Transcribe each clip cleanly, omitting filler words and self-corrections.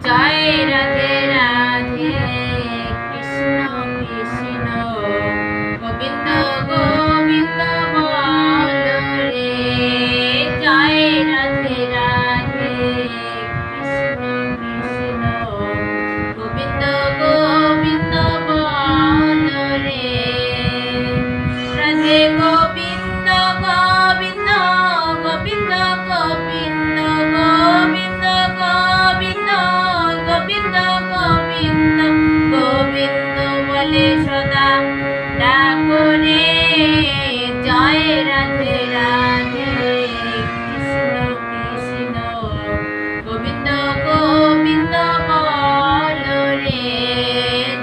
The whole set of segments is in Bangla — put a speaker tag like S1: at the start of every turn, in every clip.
S1: জয় রাধে রাধে কৃষ্ণ কৃষ্ণ গোবিন্দ গোবিন্দ বল রে জয় রাধে রাধে কৃষ্ণ কৃষ্ণ গোবিন্দ গোবিন্দ বল রে রাধে গোবিন্দ গোবিন্দ গোবিন্দ গোবিন্দ গোবিন্দ গোবিন্দ গোবিন্দ গোবিন্দ গোবিন্দ বলে সদা ডাকো রে জয় রাধে রাধে কৃষ্ণ কৃষ্ণ গোবিন্দ গোবিন্দ বল রে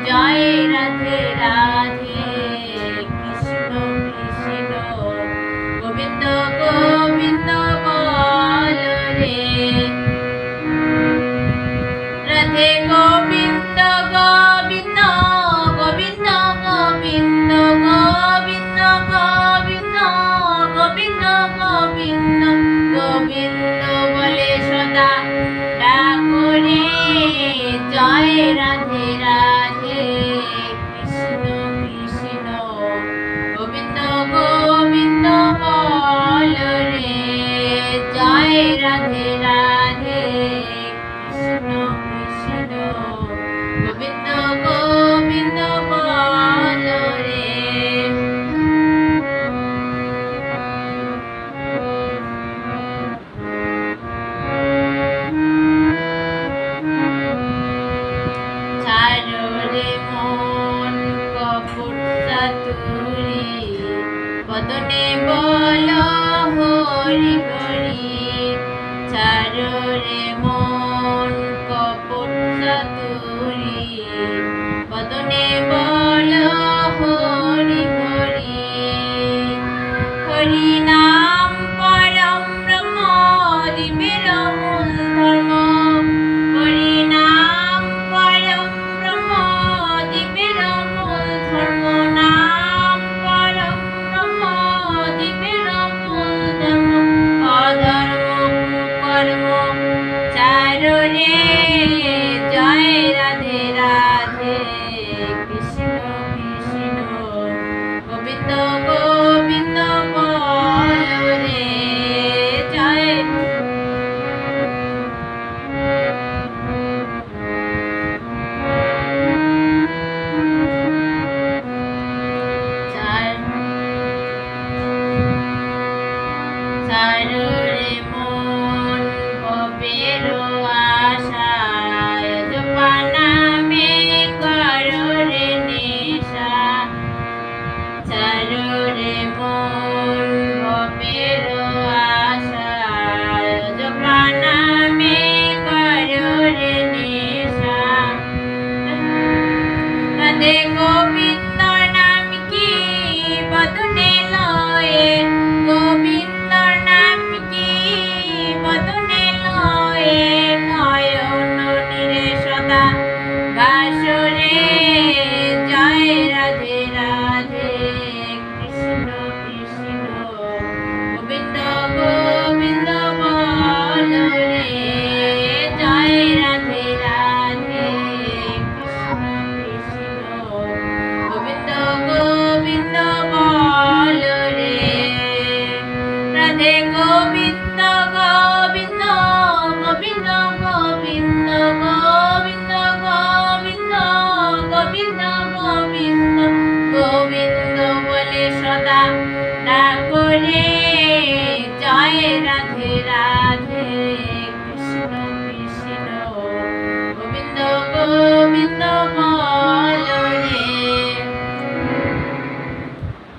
S1: জয় রাধে রাধে কৃষ্ণ কৃষ্ণ গোবিন্দ গোবিন্দ বল রে রাধে গোবিন্দ গোবিন্দ গোবিন্দ গোবিন্দ গোবিন্দ গোবিন্দ গোবিন্দ গোবিন্দ গোবিন্দ বলে সদা ডাকো রে জয় রাধে রাধে কৃষ্ণ কৃষ্ণ গোবিন্দ গোবিন্দ বল রে জয় রাধে রাধে কৃষ্ণ কৃষ্ণ গোবিন্দ গোবিন্দ বল রে ছাড়ো রে মন কপট চাতুরি বদনে বল হরি হরি ছাড়ো রে মন কপট চাতুরি বদনে বল হরি হরি হরি নাম পরম ব্রহ্ম জীবের মূল ধর্ম হরি নাম পরম ব্রহ্ম জীবের মূল ধর্ম নাম পরম ব্রহ্ম জীবের মূল ধর্ম অধর্ম কুকর্ম চারো রে জয় রাধে রাধে কৃষ্ণ কৃষ্ণ গোবিন্দ গোবিন্দ বল রে জয় ছাড়ো রে মন ভবের আশায় জপানামে করো রে নেশা ছাড়ো রে মন ভবের আশায় জপানামে করো রে নেশা রাধে গোবিন্দ নাম কি বদনে লয়ে গোবিন্দ নাম কি বদনে লয়ে নয়ন নীরে সদা বাসরে জয় রাধে রাধে কৃষ্ণ কৃষ্ণ গোবিন্দ গোবিন্দ বল রে জয় রাধে রাধে কৃষ্ণ কৃষ্ণ গোবিন্দ গোবিন্দ বল রে রাধে গোবিন্দ গোবিন্দ গোবিন্দ গোবিন্দ গোবিন্দ গোবিন্দ গোবিন্দ গোবিন্দ গোবিন্দ বলে সদা ডাকো রে জয় রাধে রাধে